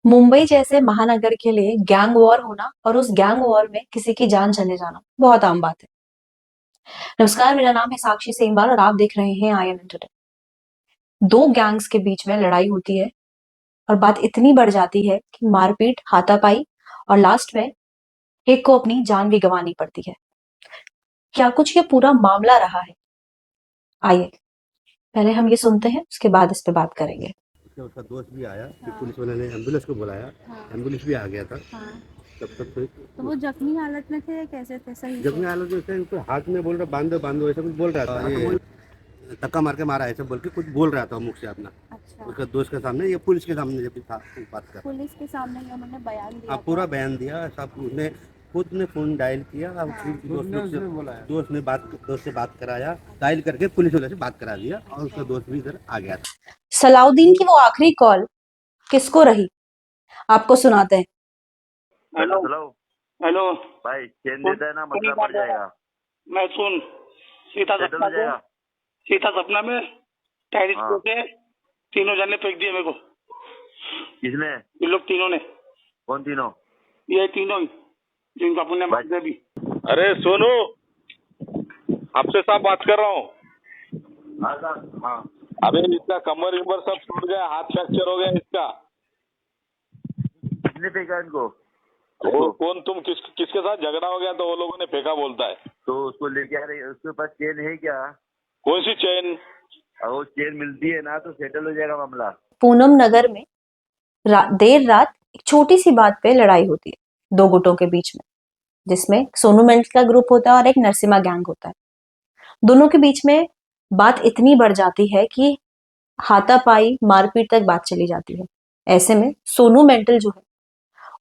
मुंबई जैसे महानगर के लिए गैंग वॉर होना और उस गैंग वॉर में किसी की जान चले जाना बहुत आम बात है। नमस्कार, मेरा नाम है साक्षी सेमवाल और आप देख रहे हैं INN टुडे। दो गैंग्स के बीच में लड़ाई होती है और बात इतनी बढ़ जाती है कि मारपीट, हाथापाई और लास्ट में एक को अपनी जान भी गंवानी पड़ती है। क्या कुछ ये पूरा मामला रहा है? आइए पहले हम ये सुनते हैं, उसके बाद इस पे बात करेंगे। उसका दोस्त भी आया, फिर पुलिस वाले ने एम्बुलेंस को बुलाया। एम्बुलेंस भी आ गया था। तब तक फिर तो वो जख्मी हालत में थे या कैसे थे? सही जख्मी हालत में थे, तो हाथ में बोल रहा बांधो बांधो ऐसा कुछ बोल रहा था। ये धक्का मार के मारा ऐसा बोल के कुछ बोल रहा था मुख से अपना। अच्छा, उसका दोस्त के सामने, ये पुलिस के सामने जब था बात कर पुलिस के सामने ही उन्होंने बयान दिया पूरा बयान दिया सब। उसने खुद ने फोन डायल किया और दोस्त से बात कराया, डायल करके पुलिस वाले से बात करा दिया और उसका दोस्त भी इधर आ गया था। सलाउद्दीन की वो आखिरी कॉल किसको रही, आपको सुनाते हैं। हेलो हेलो हेलो भाई, चेन देता है ना, मसला पड़ जाएगा। मैं सुन सीता सेटल सपना हो जाएगा। सीता सपना में टायरिस हाँ। के तीनों जने फेंक दिए मेरे को। किसने? ये लोग तीनों ने, कौन तीनों? ये तीनों ही जिनको अपन ने मार दिया भी। अरे सोनू, आपसे साहब बात कर रहा हूँ। हाँ साहब, हाँ। अबे इसका कमर विमर सब टूट गया, हाथ फ्रैक्चर हो गया इसका। किसने फेंका इनको? वो कौन, तुम किसके साथ झगड़ा हो गया तो वो लोगों ने फेंका बोलता है। तो उसको लेके आ रहे, उसके पास चेन है क्या? कौन सी चैन? और वो चेन मिलती है ना तो सेटल हो जाएगा मामला। पूनम नगर में देर रात एक छोटी सी बात पे लड़ाई होती है दो गुटों के बीच में, जिसमें सोनू मेंटल का ग्रुप होता है और एक नरसिम्हा गैंग होता है। दोनों के बीच में बात इतनी बढ़ जाती है कि हाथापाई, मारपीट तक बात चली जाती है। ऐसे में सोनू मेंटल जो है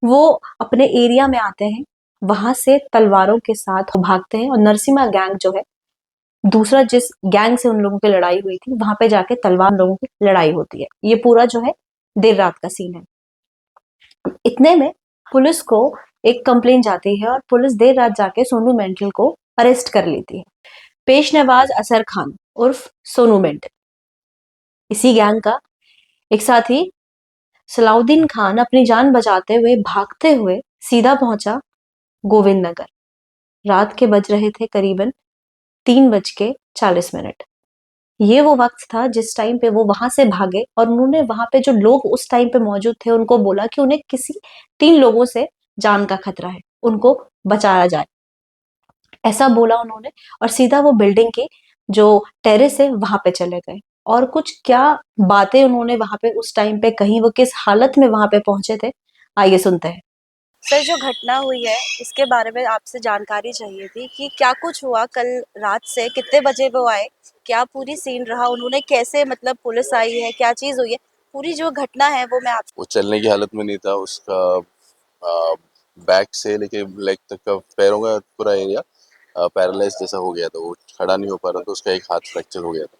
वो अपने एरिया में आते हैं, वहां से तलवारों के साथ भागते हैं और नरसिम्हा गैंग जो है, दूसरा जिस गैंग से उन लोगों की लड़ाई हुई थी, वहां पे जाके तलवार लोगों की लड़ाई होती है। ये पूरा जो है देर रात का सीन है। इतने में पुलिस को एक कंप्लेन जाती है और पुलिस देर रात जाके सोनू मेंटल को अरेस्ट कर लेती है। पेशनवाज असर खान उर्फ सोनू मेंटल, इसी गैंग का एक साथी सलाउद्दीन खान अपनी जान बचाते हुए भागते हुए सीधा पहुंचा गोविंद नगर। रात के बज रहे थे करीबन 3:40। ये वो वक्त था जिस टाइम पे वो वहां से भागे और उन्होंने वहां पे जो लोग उस टाइम पे मौजूद थे उनको बोला कि उन्हें किसी 3 लोगों से जान का खतरा है, उनको बचाया जाए। ऐसा बोला उन्होंने और सीधा वो बिल्डिंग के जो टेरेस है वहां पे चले गए। और कुछ क्या बातें उन्होंने वहां पे उस टाइम पे कही, वो किस हालत में वहां पे पहुंचे थे, आइए सुनते हैं। सर, जो घटना हुई है इसके बारे में आपसे जानकारी चाहिए थी कि क्या कुछ हुआ कल रात से, कितने बजे वो आए, क्या पूरी सीन रहा, उन्होंने कैसे, मतलब पुलिस आई है, क्या चीज हुई है, पूरी जो घटना है वो मैं आप। वो चलने की हालत में नहीं था, उसका बैक से लेके लेग तक का पैरों का पूरा एरिया पैरालाइज जैसा हो गया था। वो खड़ा नहीं हो पा रहा था, उसका एक हाथ फ्रैक्चर हो गया था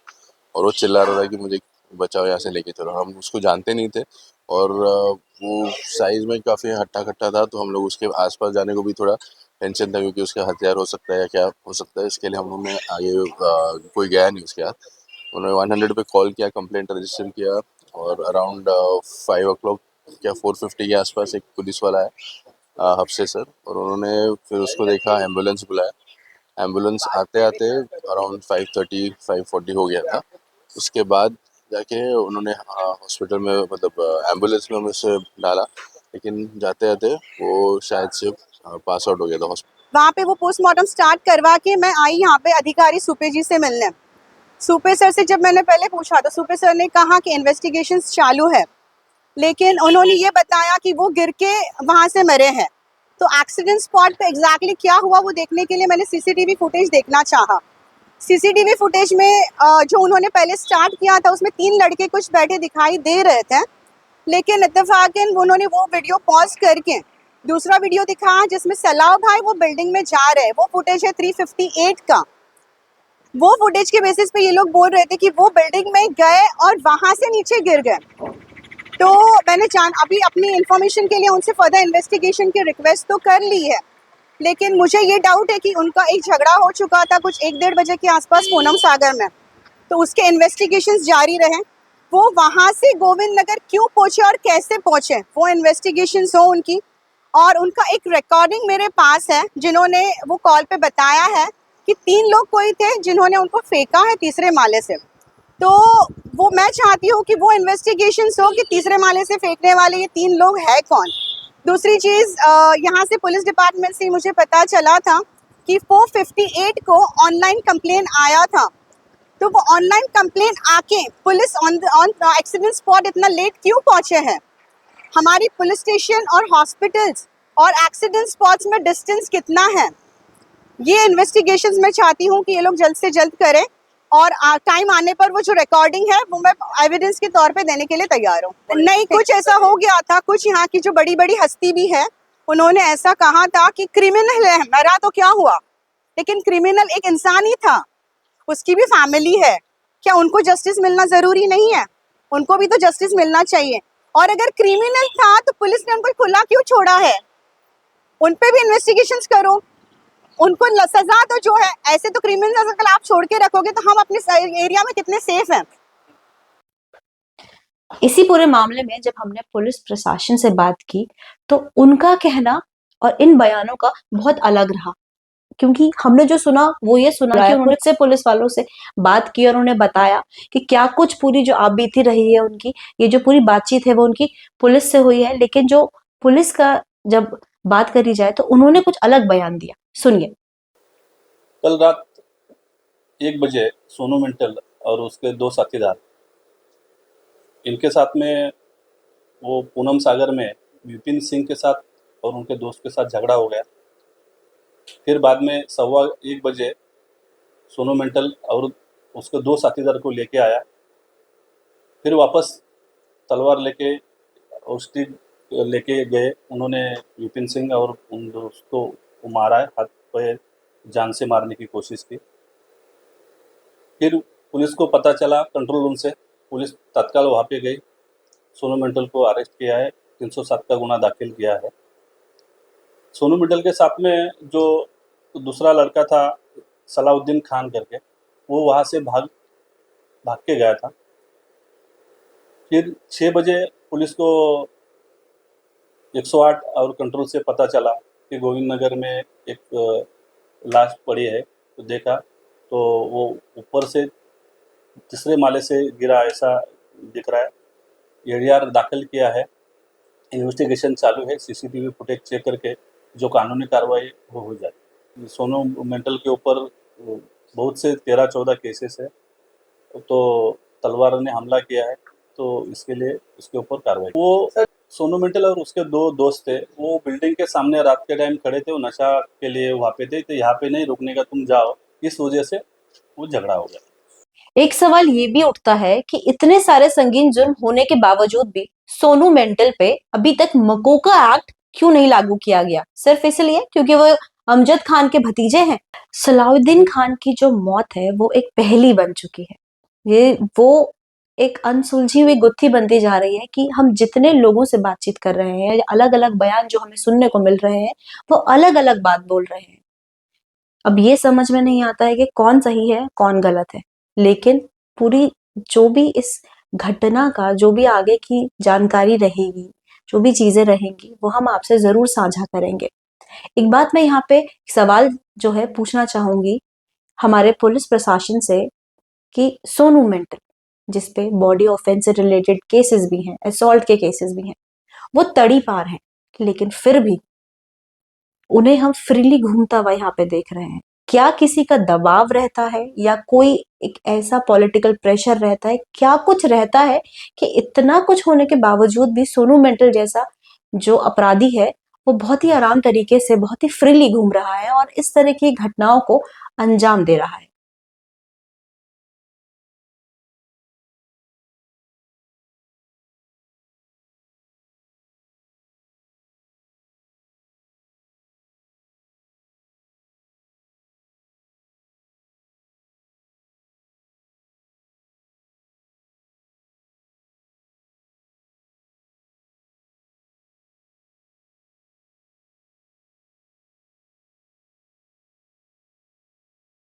और वो चिल्ला रहा था कि मुझे बचाओ, यहाँ से लेके चलो। हम उसको जानते नहीं थे और वो साइज में काफ़ी हट्टा कट्टा था, तो हम लोग उसके आसपास जाने को भी थोड़ा टेंशन था क्योंकि उसका हथियार हो सकता है या क्या हो सकता है। इसके लिए हम लोगों ने आगे कोई गया नहीं उसके हाथ। उन्होंने 100 पे कॉल किया, कंप्लेंट रजिस्टर किया और अराउंड 5 o'clock या 4:50 के आसपास एक पुलिस वाला है हफ्से सर, और उन्होंने फिर उसको देखा, एम्बुलेंस बुलाया। एम्बुलेंस आते आते अराउंड 5:30 5:40 हो गया था। उसके बाद जाके उन्होंने हॉस्पिटल में, मतलब एम्बुलेंस में हमें उसे डाला, लेकिन जाते जाते वो शायद से पास आउट हो गया था हॉस्पिटल। वहाँ पे वो पोस्टमार्टम स्टार्ट करवा के मैं आई यहाँ पे अधिकारी सुपे जी से मिलने। सुपे सर से जब मैंने पहले पूछा तो सुपे सर ने कहा कि इन्वेस्टिगेशंस चालू है, लेकिन उन्होंने ये बताया कि वो गिर के वहाँ से मरे हैं। तो एक्सीडेंट स्पॉट पे एग्जैक्टली क्या हुआ वो देखने के लिए मैंने सीसीटीवी फुटेज देखना चाहा। सीसीटीवी फुटेज में जो उन्होंने पहले स्टार्ट किया था उसमें 3 लड़के कुछ बैठे दिखाई दे रहे थे, लेकिन इत्तेफाकन उन्होंने वो वीडियो पॉज करके दूसरा वीडियो दिखाया जिसमें सलाह भाई वो बिल्डिंग में जा रहे हैं। वो फुटेज है 358 का। वो फुटेज के बेसिस पे ये लोग बोल रहे थे कि वो बिल्डिंग में गए और वहां से नीचे गिर गए। तो मैंने अभी अपनी इंफॉर्मेशन के लिए उनसे फर्दर इन्वेस्टिगेशन की रिक्वेस्ट तो कर ली है, लेकिन मुझे ये डाउट है कि उनका एक झगड़ा हो चुका था कुछ 1-1:30 बजे के आसपास पूनम सागर में, तो उसके इन्वेस्टिगेशंस जारी रहे। वो वहाँ से गोविंद नगर क्यों पहुँचे और कैसे पहुँचे, वो इन्वेस्टिगेशंस हो उनकी। और उनका एक रिकॉर्डिंग मेरे पास है जिन्होंने वो कॉल पे बताया है कि 3 लोग कोई थे जिन्होंने उनको फेंका है तीसरे माले से। तो वो मैं चाहती हूँ कि वो इन्वेस्टिगेशंस हो कि तीसरे माले से फेंकने वाले ये 3 लोग है कौन। दूसरी चीज़, यहाँ से पुलिस डिपार्टमेंट से मुझे पता चला था कि 458 को ऑनलाइन कंप्लेन आया था। तो वो ऑनलाइन कंप्लेन आके पुलिस ऑन एक्सीडेंट स्पॉट इतना लेट क्यों पहुँचे हैं। हमारी पुलिस स्टेशन और हॉस्पिटल्स और एक्सीडेंट स्पॉट्स में डिस्टेंस कितना है, ये इन्वेस्टिगेशंस मैं चाहती हूँ कि ये लोग जल्द से जल्द करें। और टाइम आने पर वो जो रिकॉर्डिंग है वो मैं एविडेंस के तौर पे देने के लिए तैयार हूँ। नहीं, कुछ ऐसा हो गया था, कुछ यहाँ की जो बड़ी बड़ी हस्ती भी है उन्होंने ऐसा कहा था कि क्रिमिनल है, मरा तो क्या हुआ, लेकिन क्रिमिनल एक इंसान ही था, उसकी भी फैमिली है, क्या उनको जस्टिस मिलना ज़रूरी नहीं है? उनको भी तो जस्टिस मिलना चाहिए। और अगर क्रिमिनल था तो पुलिस ने उनको खुला क्यों छोड़ा है? उन पे भी इन्वेस्टिगेशंस करो, उनको सजा तो जो है, ऐसे तो क्रिमिनल अगर आप छोड़ के रखोगे तो हम अपने एरिया में कितने सेफ हैं। इसी पूरे मामले में जब हमने पुलिस प्रशासन से बात की तो उनका कहना और इन बयानों का बहुत अलग रहा, क्योंकि हमने जो सुना वो ये सुना कि उन्होंने से पुलिस वालों से बात की और उन्हें बताया कि क्या कुछ पूरी जो आप बीती रही है उनकी, ये जो पूरी बातचीत है वो उनकी पुलिस से हुई है। लेकिन जो पुलिस का जब बात करी जाए तो उन्होंने कुछ अलग बयान दिया, सुनिए। कल रात 1 बजे सोनू मिंटल और उसके 2 साथीदार, इनके साथ में वो पूनम सागर में विपिन सिंह के साथ और उनके दोस्त के साथ झगड़ा हो गया। फिर बाद में 1:15 बजे सोनू मिंटल और उसके 2 साथीदार को लेके आया, फिर वापस तलवार लेके और स्टिक लेके गए। उन्होंने विपिन सिंह और उन दोस्तों को मारा है, हाथ पे जान से मारने की कोशिश की। फिर पुलिस को पता चला कंट्रोल रूम से, पुलिस तत्काल वहाँ पे गई, सोनू मिंटल को अरेस्ट किया है, 307 का गुना दाखिल किया है। सोनू मिंटल के साथ में जो दूसरा लड़का था सलाउद्दीन खान करके, वो वहाँ से भाग के गया था। फिर 6 बजे पुलिस को 108 और कंट्रोल से पता चला कि गोविंद नगर में एक लाश पड़ी है, तो देखा तो वो ऊपर से तीसरे माले से गिरा ऐसा दिख रहा है। एडीआर दाखिल किया है, इन्वेस्टिगेशन चालू है, सीसीटीवी फुटेज चेक करके जो कानूनी कार्रवाई वो हो जाए। सोनू मिंटल के ऊपर बहुत से 13-14 केसेस है, तो तलवार ने हमला किया है, तो इसके लिए उसके ऊपर कार्रवाई। वो सोनू मिंटल और उसके 2 दोस्त थे, वो बिल्डिंग के सामने रात के टाइम खड़े थे, वो नशा के लिए वहाँ पे थे, तो यहाँ पे नहीं रुकने का, तुम जाओ, इस वजह से वो झगड़ा हो गया। एक सवाल ये भी उठता है कि इतने सारे संगीन जुर्म होने के बावजूद भी सोनू मेंटल पे अभी तक मकोका एक्ट क्यों नहीं लागू किया गया? सिर्फ इसलिए क्योंकि वो अमजद खान के भतीजे हैं। सलाउद्दीन खान की जो मौत है वो एक पहेली बन चुकी है, ये वो एक अनसुलझी हुई गुत्थी बनती जा रही है कि हम जितने लोगों से बातचीत कर रहे हैं, अलग अलग बयान जो हमें सुनने को मिल रहे हैं, वो अलग अलग बात बोल रहे हैं। अब ये समझ में नहीं आता है कि कौन सही है कौन गलत है। लेकिन पूरी जो भी इस घटना का जो भी आगे की जानकारी रहेगी, जो भी चीजें रहेंगी, वो हम आपसे जरूर साझा करेंगे। एक बात मैं यहाँ पे सवाल जो है पूछना चाहूंगी हमारे पुलिस प्रशासन से कि सोनू मेंटल, जिसपे बॉडी ऑफेंस से रिलेटेड केसेस भी हैं, असॉल्ट के केसेस भी हैं, वो तड़ी पार हैं, लेकिन फिर भी उन्हें हम फ्रीली घूमता हुआ यहाँ पे देख रहे हैं। क्या किसी का दबाव रहता है या कोई एक ऐसा पॉलिटिकल प्रेशर रहता है, क्या कुछ रहता है कि इतना कुछ होने के बावजूद भी सोनू मेंटल जैसा जो अपराधी है वो बहुत ही आराम तरीके से, बहुत ही फ्रीली घूम रहा है और इस तरह की घटनाओं को अंजाम दे रहा है?